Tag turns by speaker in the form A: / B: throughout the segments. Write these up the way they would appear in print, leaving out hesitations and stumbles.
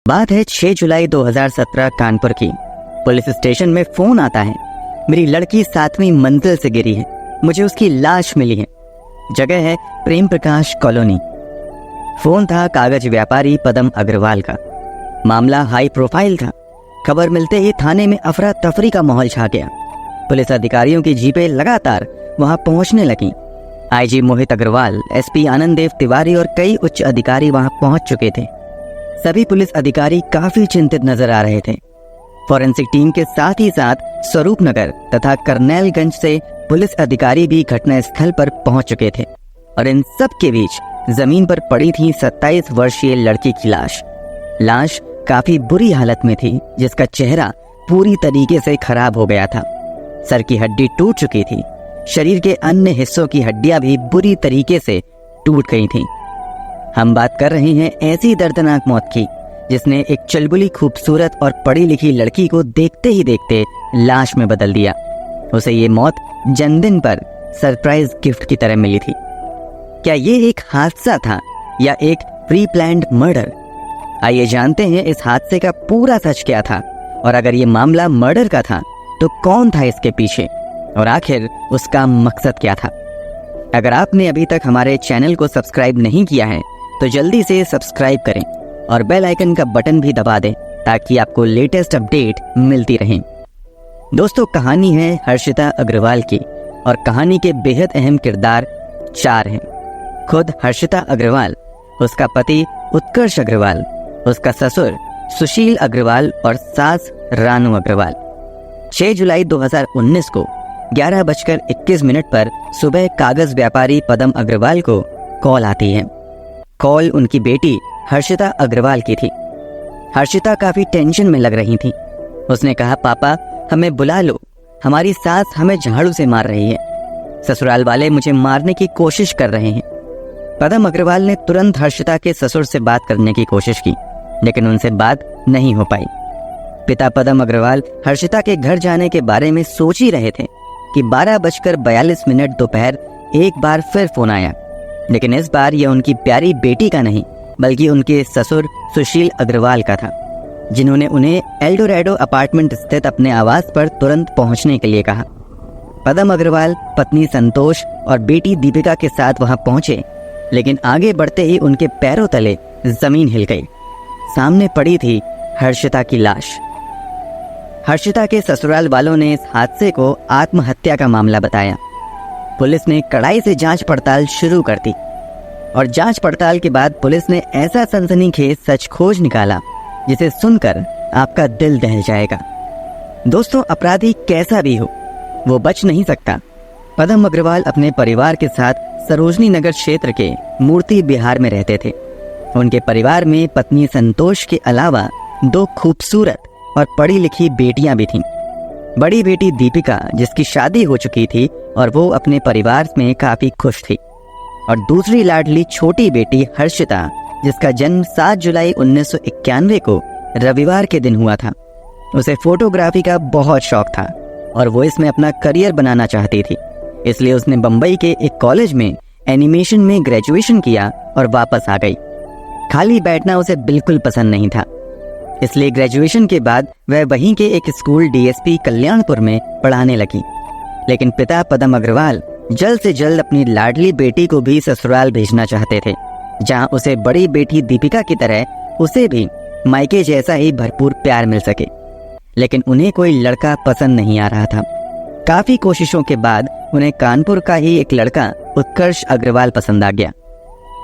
A: बात है 6 जुलाई 2017 कानपुर की। पुलिस स्टेशन में फोन आता है, मेरी लड़की 7वीं मंजिल से गिरी है, मुझे उसकी लाश मिली है। जगह है प्रेम प्रकाश कॉलोनी। फोन था कागज व्यापारी पदम अग्रवाल का। मामला हाई प्रोफाइल था। खबर मिलते ही थाने में अफरा तफरी का माहौल छा गया। पुलिस अधिकारियों की जीपें लगातार वहां पहुंचने लगी। आईजी मोहित अग्रवाल, एसपी आनंद देव तिवारी और कई उच्च अधिकारी वहां पहुंच चुके थे। सभी पुलिस अधिकारी काफी चिंतित नजर आ रहे थे। फॉरेंसिक टीम के साथ ही साथ स्वरूप नगर तथा करनैलगंज से पुलिस अधिकारी भी घटनास्थल पर पहुंच चुके थे और इन सब के बीच जमीन पर पड़ी थी 27 वर्षीय लड़की की लाश। लाश काफी बुरी हालत में थी, जिसका चेहरा पूरी तरीके से खराब हो गया था। सर की हड्डी टूट चुकी थी। शरीर के अन्य हिस्सों की हड्डियां भी बुरी तरीके से टूट गई थीं। हम बात कर रहे हैं ऐसी दर्दनाक मौत की जिसने एक चलबुली खूबसूरत और पढ़ी लिखी लड़की को देखते ही देखते लाश में बदल दिया। उसे ये मौत जन्मदिन पर सरप्राइज गिफ्ट की तरह मिली थी। क्या ये एक हादसा था या एक प्री प्लान्ड मर्डर? आइए जानते हैं इस हादसे का पूरा सच क्या था, और अगर ये मामला मर्डर का था तो कौन था इसके पीछे और आखिर उसका मकसद क्या था। अगर आपने अभी तक हमारे चैनल को सब्सक्राइब नहीं किया है तो जल्दी से सब्सक्राइब करें और बेल आइकन का बटन भी दबा दें ताकि आपको लेटेस्ट अपडेट मिलती रहे। दोस्तों, कहानी है हर्षिता अग्रवाल की और कहानी के बेहद अहम किरदार 4 हैं। खुद हर्षिता अग्रवाल, उसका पति उत्कर्ष अग्रवाल, उसका ससुर सुशील अग्रवाल और सास रानू अग्रवाल। 6 जुलाई 2019 को 11:21 पर सुबह कागज व्यापारी पदम अग्रवाल को कॉल आती है। कॉल उनकी बेटी हर्षिता अग्रवाल की थी। हर्षिता काफी टेंशन में लग रही थी। उसने कहा, पापा हमें बुला लो, हमारी सास हमें झाड़ू से मार रही है, ससुराल वाले मुझे मारने की कोशिश कर रहे हैं। पदम अग्रवाल ने तुरंत हर्षिता के ससुर से बात करने की कोशिश की, लेकिन उनसे बात नहीं हो पाई। पिता पदम अग्रवाल हर्षिता के घर जाने के बारे में सोच ही रहे थे कि 12:42 दोपहर एक बार फिर फोन आया, लेकिन इस बार यह उनकी प्यारी बेटी का नहीं बल्कि उनके ससुर सुशील अग्रवाल का था, जिन्होंने उन्हें एल्डोरेडो अपार्टमेंट स्थित अपने आवास पर तुरंत पहुंचने के लिए कहा। पदम अग्रवाल पत्नी संतोष और बेटी दीपिका के साथ वहां पहुंचे, लेकिन आगे बढ़ते ही उनके पैरों तले जमीन हिल गई। सामने पड़ी थी हर्षिता की लाश। हर्षिता के ससुराल वालों ने इस हादसे को आत्महत्या का मामला बताया। पुलिस ने कड़ाई से जांच पड़ताल शुरू कर दी और जांच पड़ताल के बाद पुलिस ने ऐसा सनसनीखेज सच खोज निकाला जिसे सुनकर आपका दिल दहल जाएगा। दोस्तों, अपराधी कैसा भी हो वो बच नहीं सकता। पदम अग्रवाल अपने परिवार के साथ सरोजनी नगर क्षेत्र के मूर्ति बिहार में रहते थे। उनके परिवार में पत्नी संतोष के अलावा 2 खूबसूरत और पढ़ी लिखी बेटियां भी थीं। बड़ी बेटी दीपिका, जिसकी शादी हो चुकी थी और वो अपने परिवार में काफी खुश थी, और दूसरी लाडली छोटी बेटी हर्षिता, जिसका जन्म 7 जुलाई 1991 को रविवार के दिन हुआ था। उसे फोटोग्राफी का बहुत शौक था और वो इसमें अपना करियर बनाना चाहती थी। इसलिए उसने बंबई के एक कॉलेज में एनिमेशन में ग्रेजुएशन किया और वापस आ गई। खाली बैठना उसे बिल्कुल पसंद नहीं था, इसलिए ग्रेजुएशन के बाद वह वहीं के एक स्कूल डीएसपी कल्याणपुर में पढ़ाने लगी। लेकिन पिता पदम अग्रवाल जल्द से जल्द अपनी लाडली बेटी को भी ससुराल भेजना चाहते थे, जहां उसे बड़ी बेटी दीपिका की तरह उसे भी मायके जैसा ही भरपूर प्यार मिल सके। लेकिन उन्हें कोई लड़का पसंद नहीं आ रहा था। काफी कोशिशों के बाद उन्हें कानपुर का ही एक लड़का उत्कर्ष अग्रवाल पसंद आ गया।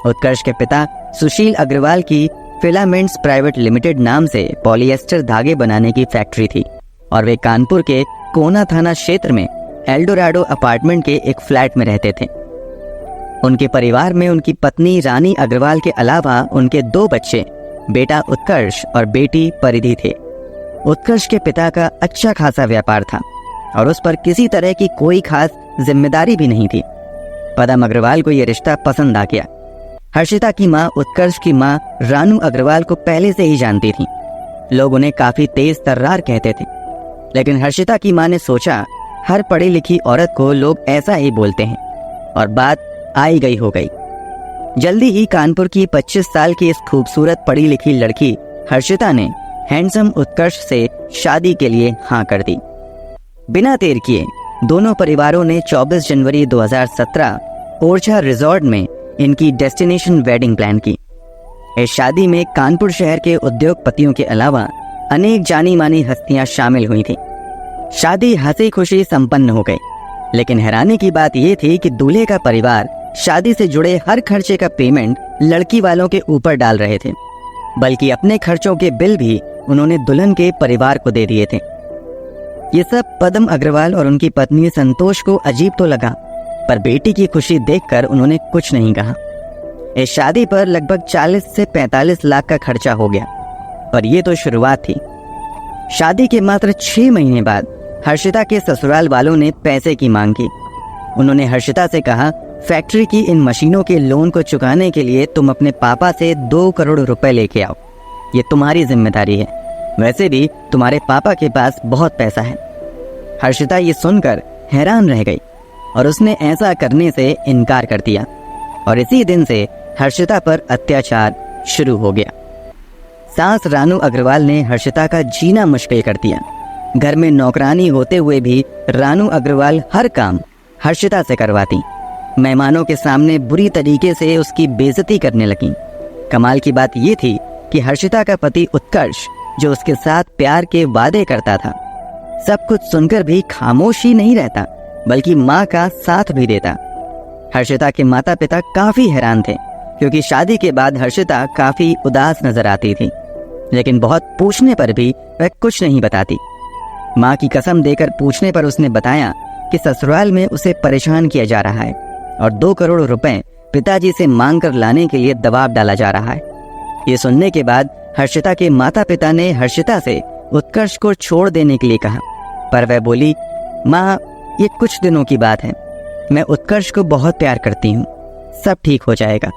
A: उत्कर्ष के पिता सुशील अग्रवाल की फिलामेंट्स प्राइवेट लिमिटेड नाम से पॉलिएस्टर धागे बनाने की फैक्ट्री थी और वे कानपुर के कोना थाना क्षेत्र में एल्डोरेडो अपार्टमेंट के एक फ्लैट में रहते थे। उनके परिवार में उनकी पत्नी रानी अग्रवाल के अलावा उनके 2 बच्चे, बेटा उत्कर्ष और बेटी परिधि थे। उत्कर्ष के पिता का अच्छा खासा व्यापार था और उस पर किसी तरह की कोई खास जिम्मेदारी भी नहीं थी। पदम अग्रवाल को यह रिश्ता पसंद आ गया। हर्षिता की माँ उत्कर्ष की माँ रानू अग्रवाल को पहले से ही जानती थी। लोग उन्हें काफी तेज तर्रार कहते थे, लेकिन हर्षिता की माँ ने सोचा हर पढ़ी लिखी औरत को लोग ऐसा ही बोलते हैं, और बात आई गई हो गई। जल्दी ही कानपुर की 25 साल की इस खूबसूरत पढ़ी लिखी लड़की हर्षिता ने हैंडसम उत्कर्ष से शादी के लिए हाँ कर दी। बिना देर किए दोनों परिवारों ने 24 जनवरी 2017 ओरछा रिजॉर्ट में इनकी डेस्टिनेशन वेडिंग प्लान की। इस शादी में कानपुर शहर के उद्योगपतियों के अलावा अनेक जानी मानी हस्तियां शामिल हुई थीं। शादी हंसी खुशी संपन्न हो गई, लेकिन हैरानी की बात यह थी कि दूल्हे का परिवार शादी से जुड़े हर खर्चे का पेमेंट लड़की वालों के ऊपर डाल रहे थे, बल्कि अपने खर्चों के बिल भी उन्होंने दुल्हन के परिवार को दे दिए थे। ये सब पद्म अग्रवाल और उनकी पत्नी संतोष को अजीब तो लगा, पर बेटी की खुशी देखकर उन्होंने कुछ नहीं कहा। इस शादी पर लगभग 40 से 45 लाख का खर्चा हो गया, और ये तो शुरुआत थी। शादी के मात्र 6 महीने बाद हर्षिता के ससुराल वालों ने पैसे की मांग की। उन्होंने हर्षिता से कहा, फैक्ट्री की इन मशीनों के लोन को चुकाने के लिए तुम अपने पापा से 2 करोड़ रुपए लेके आओ, ये तुम्हारी जिम्मेदारी है। वैसे भी तुम्हारे पापा के पास बहुत पैसा है। हर्षिता ये सुनकर हैरान रह गई और उसने ऐसा करने से इनकार कर दिया, और इसी दिन से हर्षिता पर अत्याचार शुरू हो गया। सास रानू अग्रवाल ने हर्षिता का जीना मुश्किल कर दिया। घर में नौकरानी होते हुए भी रानू अग्रवाल हर काम हर्षिता से करवाती। मेहमानों के सामने बुरी तरीके से उसकी बेइज्जती करने लगी। कमाल की बात यह थी कि हर्षिता का पति उत्कर्ष, जो उसके साथ प्यार के वादे करता था, सब कुछ सुनकर भी खामोश ही नहीं रहता, बल्कि माँ का साथ भी देता। हर्षिता के माता पिता काफी हैरान थे, क्योंकि शादी के बाद हर्षिता काफी उदास नजर आती थी, लेकिन बहुत पूछने पर भी वह कुछ नहीं बताती। माँ की कसम देकर पूछने पर उसने बताया कि ससुराल में उसे परेशान किया जा रहा है और 2 करोड़ रुपए पिताजी से मांग कर लाने के लिए दबाव डाला जा रहा है। ये सुनने के बाद हर्षिता के माता पिता ने हर्षिता से उत्कर्ष को छोड़ देने के लिए कहा, पर वह बोली, माँ ये कुछ दिनों की बात है, मैं उत्कर्ष को बहुत प्यार करती हूँ, सब ठीक हो जाएगा।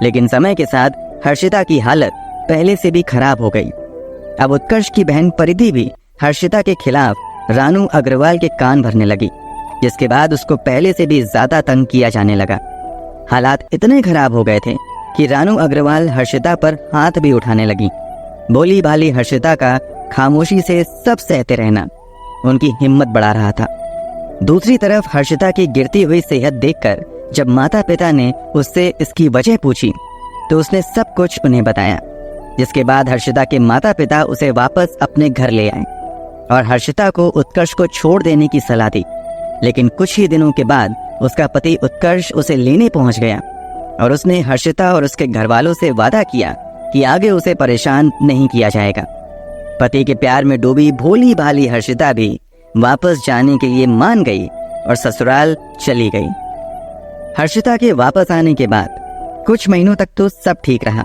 A: लेकिन समय के साथ हर्षिता की हालत पहले से भी खराब हो गई। अब उत्कर्ष की बहन परिधि भी हर्षिता के खिलाफ रानू अग्रवाल के कान भरने लगी, जिसके बाद उसको पहले से भी ज्यादा तंग किया जाने लगा। हालात इतने खराब हो गए थे कि रानू अग्रवाल हर्षिता पर हाथ भी उठाने लगी। भोली भाली हर्षिता का खामोशी से सब सहते रहना उनकी हिम्मत बढ़ा रहा था। दूसरी तरफ हर्षिता की गिरती हुई सेहत देखकर जब माता पिता ने उससे इसकी वजह पूछी तो उसने सब कुछ उन्हें बताया, जिसके बाद हर्षिता के माता पिता उसे वापस अपने घर ले आए और हर्षिता को उत्कर्ष को छोड़ देने की सलाह दी। लेकिन कुछ ही दिनों के बाद उसका पति उत्कर्ष उसे लेने पहुंच गया और उसने हर्षिता और उसके घर वालों से वादा किया कि आगे उसे परेशान नहीं किया जाएगा। पति के प्यार में डूबी भोली भाली हर्षिता भी वापस जाने के लिए मान गई और ससुराल चली गई। हर्षिता के वापस आने के बाद कुछ महीनों तक तो सब ठीक रहा,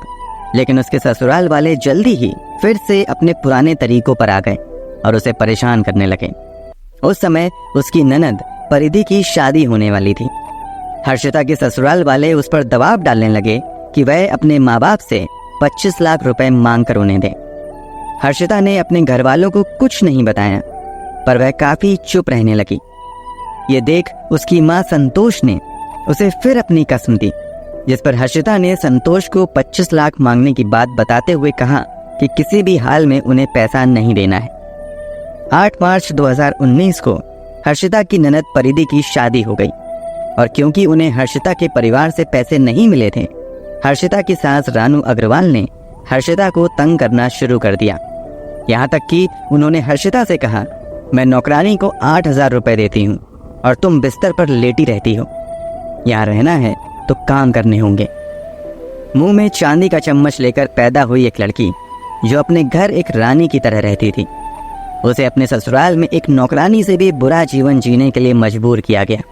A: लेकिन उसके ससुराल वाले जल्दी ही फिर से अपने पुराने तरीकों पर आ गए और उसे परेशान करने लगे। उस समय उसकी ननद परिधि की शादी होने वाली थी। हर्षिता के ससुराल वाले उस पर दबाव डालने लगे कि वह अपने माँ बाप से 25 लाख रुपए मांग कर उन्हें दे। हर्षिता ने अपने घर वालों को कुछ नहीं बताया, पर वह काफी चुप रहने लगी। ये देख उसकी माँ संतोष ने उसे फिर अपनी कसम दी, जिस पर हर्षिता ने संतोष को 25 लाख मांगने की बात बताते हुए कहा कि किसी भी हाल में उन्हें पैसा नहीं देना है। 8 मार्च 2019 को हर्षिता की ननद परिधि की शादी हो गई और क्योंकि उन्हें हर्षिता के परिवार से पैसे नहीं मिले थे, हर्षिता की सास रानू अग्रवाल ने हर्षिता को तंग करना शुरू कर दिया। यहाँ तक कि उन्होंने हर्षिता से कहा, मैं नौकरानी को 8,000 रुपए देती हूँ और तुम बिस्तर पर लेटी रहती हो। यहाँ रहना है तो काम करने होंगे। मुंह में चांदी का चम्मच लेकर पैदा हुई एक लड़की जो अपने घर एक रानी की तरह रहती थी, उसे अपने ससुराल में एक नौकरानी से भी बुरा जीवन जीने के लिए मजबूर किया गया।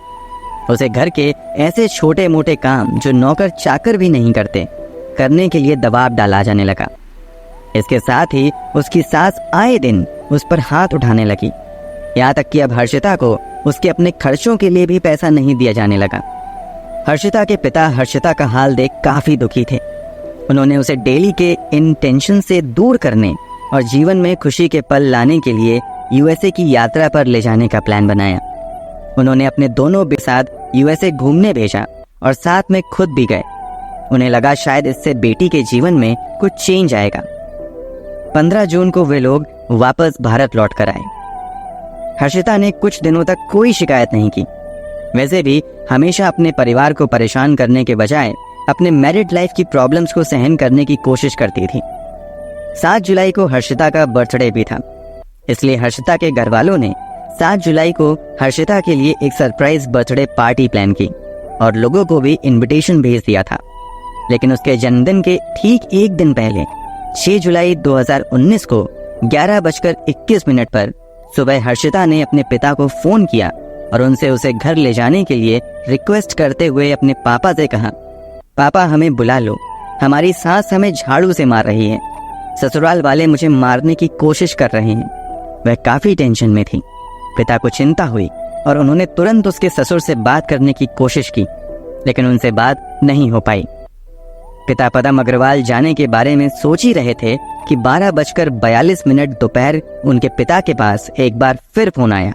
A: उसे घर के ऐसे छोटे मोटे काम जो नौकर चाकर भी नहीं करते करने के लिए दबाव डाला जाने लगा। इसके साथ ही उसकी सास आए दिन उस पर हाथ उठाने लगी, यहाँ तक कि अब हर्षिता को उसके अपने खर्चों के लिए भी पैसा नहीं दिया जाने लगा। हर्षिता के पिता हर्षिता का हाल देख काफी दुखी थे। उन्होंने उसे डेली के इन टेंशन से दूर करने और जीवन में खुशी के पल लाने के लिए यूएसए की यात्रा पर ले जाने का प्लान बनाया। उन्होंने अपने दोनों के साथ यूएसए घूमने भेजा और साथ में खुद भी गए। उन्हें लगा शायद इससे बेटी के जीवन में कुछ चेंज आएगा। 15 जून को वे लोग वापस भारत लौट कर आए। हर्षिता ने कुछ दिनों तक कोई शिकायत नहीं की। वैसे भी हमेशा अपने परिवार को परेशान करने के बजाय अपने मैरिड लाइफ की प्रॉब्लम्स को सहन करने की कोशिश करती थी। 7 जुलाई को हर्षिता का बर्थडे भी था, इसलिए हर्षिता के घर वालों ने 7 जुलाई को हर्षिता के लिए एक सरप्राइज बर्थडे पार्टी प्लान की और लोगों को भी इनविटेशन भेज दिया था। लेकिन उसके जन्मदिन के ठीक एक दिन पहले 6 जुलाई 2019 को 11:21 पर सुबह हर्षिता ने अपने पिता को फोन किया और उनसे उसे घर ले जाने के लिए रिक्वेस्ट करते हुए अपने पापा से कहा, पापा हमें बुला लो, हमारी सास हमें झाड़ू से मार रही है, ससुराल वाले मुझे मारने की कोशिश कर रहे हैं। वह काफी टेंशन में थी। पिता को चिंता हुई और उन्होंने तुरंत उसके ससुर से बात करने की कोशिश की, लेकिन उनसे बात नहीं हो पाई। पिता पदम अग्रवाल जाने के बारे में सोच ही रहे थे कि 12:42 दोपहर उनके पिता के पास एक बार फिर फोन आया,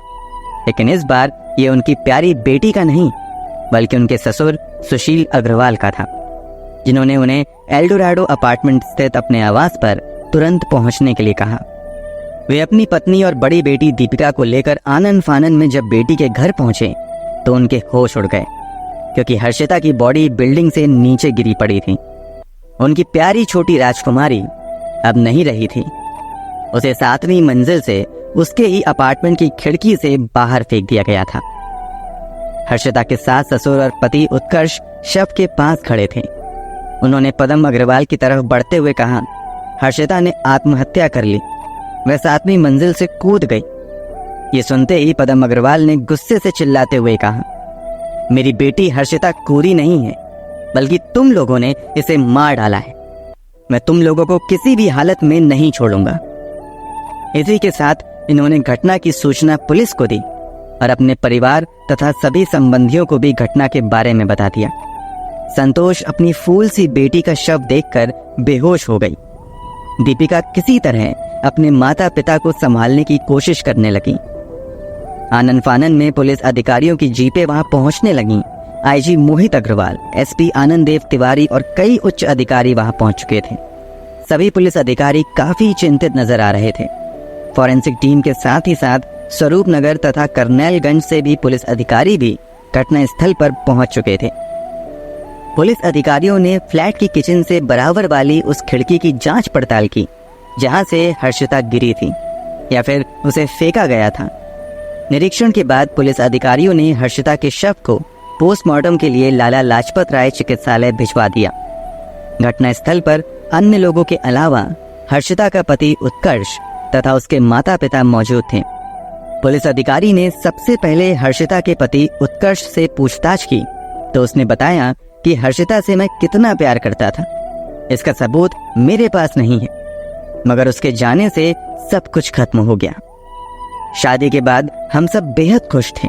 A: लेकिन इस बार ये उनकी प्यारी बेटी का नहीं बल्कि उनके ससुर सुशील अग्रवाल का था, जिन्होंने उन्हें एल्डोराडो अपार्टमेंट स्थित अपने आवास पर तुरंत पहुंचने के लिए कहा। वे अपनी पत्नी और बड़ी बेटी दीपिका को लेकर आनन फानन में जब बेटी के घर पहुंचे तो उनके होश उड़ गए, क्योंकि हर्षिता की बॉडी बिल्डिंग से नीचे गिरी पड़ी थी। उनकी प्यारी छोटी राजकुमारी अब नहीं रही थी। उसे 7वीं मंजिल से उसके ही अपार्टमेंट की खिड़की से बाहर फेंक दिया गया था। हर्षिता के सास ससुर और पति उत्कर्ष शव के पास खड़े थे। उन्होंने पदम अग्रवाल की तरफ बढ़ते हुए कहा, हर्षिता ने आत्महत्या कर ली, वह 7वीं मंजिल से कूद गई। ये सुनते ही पदम अग्रवाल ने गुस्से से चिल्लाते हुए कहा, मेरी बेटी हर्षिता कूदी नहीं है, बल्कि तुम लोगों ने इसे मार डाला है। मैं तुम लोगों को किसी भी हालत में नहीं छोड़ूंगा। इसी के साथ इन्होंने घटना की सूचना पुलिस को दी और अपने परिवार तथा सभी संबंधियों को भी घटना के बारे में बता दिया। संतोष अपनी फूल सी बेटी का शव देखकर बेहोश हो गई। दीपिका किसी तरह अपने माता पिता को संभालने की कोशिश करने लगी। आनन फानन में पुलिस अधिकारियों की जीपें वहां पहुंचने लगीं। आईजी मोहित अग्रवाल, एसपी आनंद देव तिवारी और कई उच्च अधिकारी वहां पहुंच चुके थे। सभी पुलिस अधिकारी काफी चिंतित नजर आ रहे थे। फॉरेंसिक टीम के साथ ही साथ स्वरूप नगर तथा करनैलगंज से भी पुलिस अधिकारी भी घटना स्थल पर पहुंच चुके थे। पुलिस अधिकारियों ने फ्लैट की किचन से बराबर वाली उस खिड़की की जांच पड़ताल की जहां से हर्षिता गिरी थी या फिर उसे फेंका गया था। निरीक्षण के बाद पुलिस अधिकारियों ने हर्षिता के शव को पोस्टमार्टम के लिए लाला लाजपत राय चिकित्सालय भिजवा दिया। घटना स्थल पर अन्य लोगों के अलावा हर्षिता का पति उत्कर्ष तथा उसके माता पिता मौजूद थे। पुलिस अधिकारी ने सबसे पहले हर्षिता के पति उत्कर्ष से पूछताछ की तो उसने बताया कि हर्षिता से मैं कितना प्यार करता था, इसका सबूत मेरे पास नहीं है, मगर उसके जाने से सब कुछ खत्म हो गया। शादी के बाद हम सब बेहद खुश थे।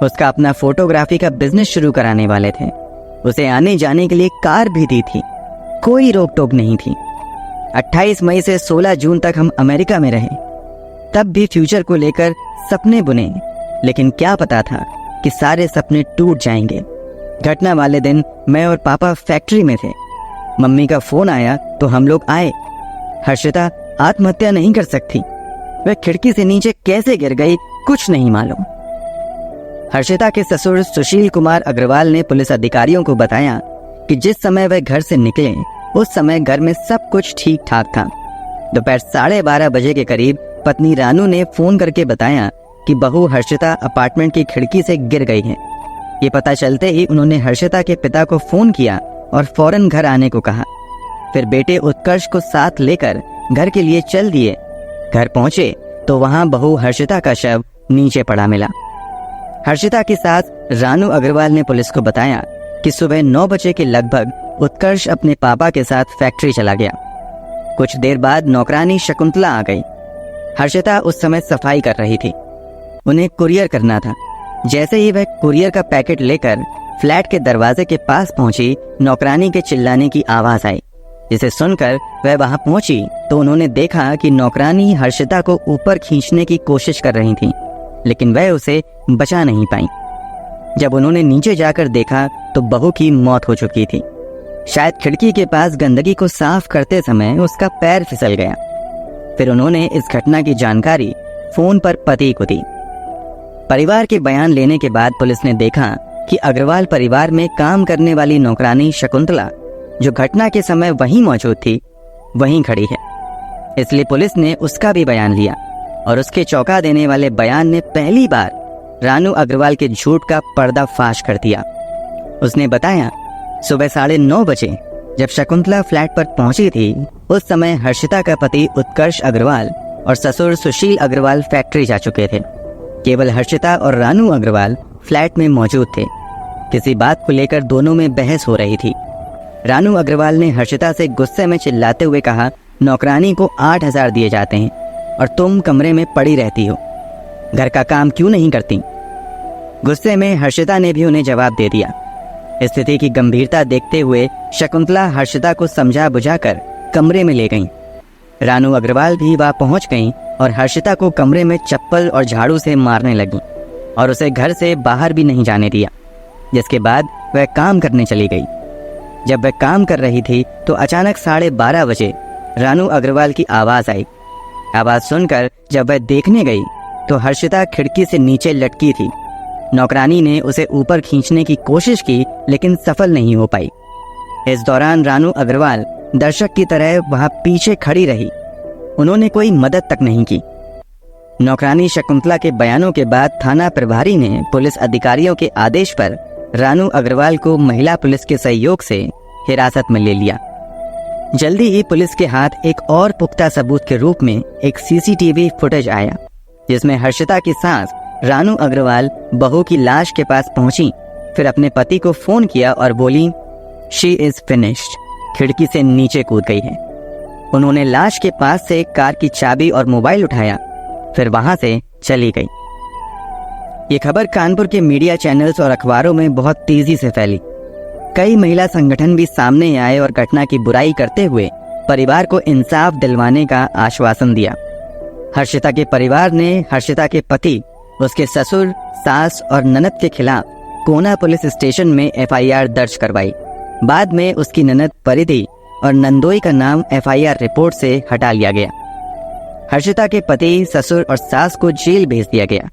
A: उसका अपना फोटोग्राफी का बिजनेस शुरू कराने वाले थे। उसे आने जाने के लिए कार भी दी थी, कोई रोक टोक नहीं थी। 28 मई से 16 जून तक हम अमेरिका में रहे। तब भी फ्यूचर को लेकर सपने बुने, लेकिन क्या पता था कि सारे सपने टूट जाएंगे। घटना वाले दिन मैं और पापा फैक्ट्री में थे। मम्मी का फोन आया तो हम लोग आए। हर्षिता आत्महत्या नहीं कर सकती, वह खिड़की से नीचे कैसे गिर गई कुछ नहीं मालूम। हर्षिता के ससुर सुशील कुमार अग्रवाल ने पुलिस अधिकारियों को बताया कि जिस समय वह घर से निकले उस समय घर में सब कुछ ठीक ठाक था। दोपहर 12:30 बजे के करीब पत्नी रानू ने फोन करके बताया कि बहू हर्षिता अपार्टमेंट की खिड़की से गिर गई है। ये पता चलते ही उन्होंने हर्षिता के पिता को फोन किया और फौरन घर आने को कहा। फिर बेटे उत्कर्ष को साथ लेकर घर के लिए चल दिए। घर पहुंचे तो वहां बहू हर्षिता का शव नीचे पड़ा मिला। हर्षिता की सास रानू अग्रवाल ने पुलिस को बताया कि सुबह 9 बजे के लगभग उत्कर्ष अपने पापा के साथ फैक्ट्री चला गया। कुछ देर बाद नौकरानी शकुंतला आ गई। हर्षिता उस समय सफाई कर रही थी, उन्हें कुरियर करना था। जैसे ही वह कुरियर का पैकेट लेकर फ्लैट के दरवाजे के पास पहुंची, नौकरानी के चिल्लाने की आवाज आई, जिसे सुनकर वह वहां पहुंची तो उन्होंने देखा कि नौकरानी हर्षिता को ऊपर खींचने की कोशिश कर रही थी, लेकिन वह उसे बचा नहीं पाई। जब उन्होंने नीचे जाकर देखा तो बहू की मौत हो चुकी थी। शायद खिड़की के पास गंदगी को साफ करते समय उसका पैर फिसल गया। फिर उन्होंने इस घटना की जानकारी फोन पर पति को दी। परिवार के बयान लेने के बाद पुलिस ने देखा कि अग्रवाल परिवार में काम करने वाली नौकरानी शकुंतला, जो घटना के समय वहीं मौजूद थी, वहीं खड़ी है। इसलिए पुलिस ने उसका भी बयान लिया और उसके चौंका देने वाले बयान ने पहली बार रानू अग्रवाल के झूठ का पर्दाफाश कर दिया। उसने बताया, सुबह 9:30 बजे जब शकुंतला फ्लैट पर पहुंची थी, उस समय हर्षिता का पति उत्कर्ष अग्रवाल और ससुर सुशील अग्रवाल फैक्ट्री जा चुके थे। केवल हर्षिता और रानू अग्रवाल फ्लैट में मौजूद थे। किसी बात को लेकर दोनों में बहस हो रही थी। रानू अग्रवाल ने हर्षिता से गुस्से में चिल्लाते हुए कहा, नौकरानी को 8,000 दिए जाते हैं और तुम कमरे में पड़ी रहती हो, घर का काम क्यों नहीं करती? गुस्से में हर्षिता ने भी उन्हें जवाब दे दिया। स्थिति की गंभीरता देखते हुए शकुंतला हर्षिता को समझा बुझाकर कमरे में ले गईं। रानू अग्रवाल भी वहां पहुंच गईं और हर्षिता को कमरे में चप्पल और झाड़ू से मारने लगी और उसे घर से बाहर भी नहीं जाने दिया। जिसके बाद वह काम करने चली गई। जब वह काम कर रही थी तो अचानक 12:30 बजे रानू अग्रवाल की आवाज आई। आवाज सुनकर जब वह देखने गई तो हर्षिता खिड़की से नीचे लटकी थी। नौकरानी ने उसे ऊपर खींचने की कोशिश की लेकिन सफल नहीं हो पाई। इस दौरान रानू अग्रवाल दर्शक की तरह वहां पीछे खड़ी रही। उन्होंने कोई मदद तक नहीं की। नौकरानी शकुंतला के बयानों के बाद थाना प्रभारी ने पुलिस अधिकारियों के आदेश पर रानू अग्रवाल को महिला पुलिस के सहयोग से हिरासत में ले लिया। जल्दी ही पुलिस के हाथ एक और पुख्ता सबूत के रूप में एक सीसीटीवी फुटेज आया, जिसमें हर्षिता की सास रानू अग्रवाल बहू की लाश के पास पहुंची, फिर अपने पति को फोन किया और बोली, शी इज फिनिश्ड, खिड़की से नीचे कूद गई है। उन्होंने लाश के पास से कार की चाबी और मोबाइल उठाया, फिर वहां से चली गई। ये खबर कानपुर के मीडिया चैनल्स और अखबारों में बहुत तेजी से फैली। कई महिला संगठन भी सामने आए और घटना की बुराई करते हुए परिवार को इंसाफ दिलवाने का आश्वासन दिया। हर्षिता के परिवार ने हर्षिता के पति, उसके ससुर, सास और ननद के खिलाफ कोना पुलिस स्टेशन में एफआईआर दर्ज करवाई। बाद में उसकी ननद परिधि और नंदोई का नाम एफआईआर रिपोर्ट से हटा लिया गया। हर्षिता के पति, ससुर और सास को जेल भेज दिया गया।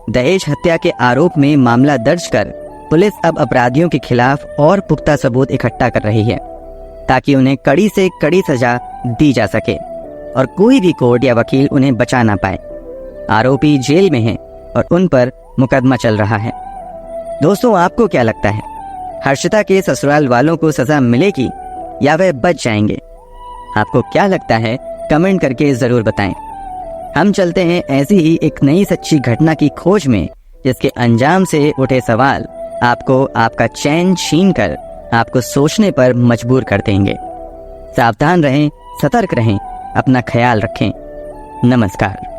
A: दहेज हत्या के आरोप में मामला दर्ज कर पुलिस अब अपराधियों के खिलाफ और पुख्ता सबूत इकट्ठा कर रही है, ताकि उन्हें कड़ी से कड़ी सजा दी जा सके और कोई भी कोर्ट या वकील उन्हें बचा ना पाए। आरोपी जेल में हैं और उन पर मुकदमा चल रहा है। दोस्तों, आपको क्या लगता है, हर्षिता के ससुराल वालों को सजा मिलेगी या वह बच जाएंगे? आपको क्या लगता है, कमेंट करके जरूर बताएं। हम चलते हैं ऐसी ही एक नई सच्ची घटना की खोज में, जिसके अंजाम से उठे सवाल आपको आपका चैन छीन कर आपको सोचने पर मजबूर कर देंगे। सावधान रहें, सतर्क रहें, अपना ख्याल रखें। नमस्कार।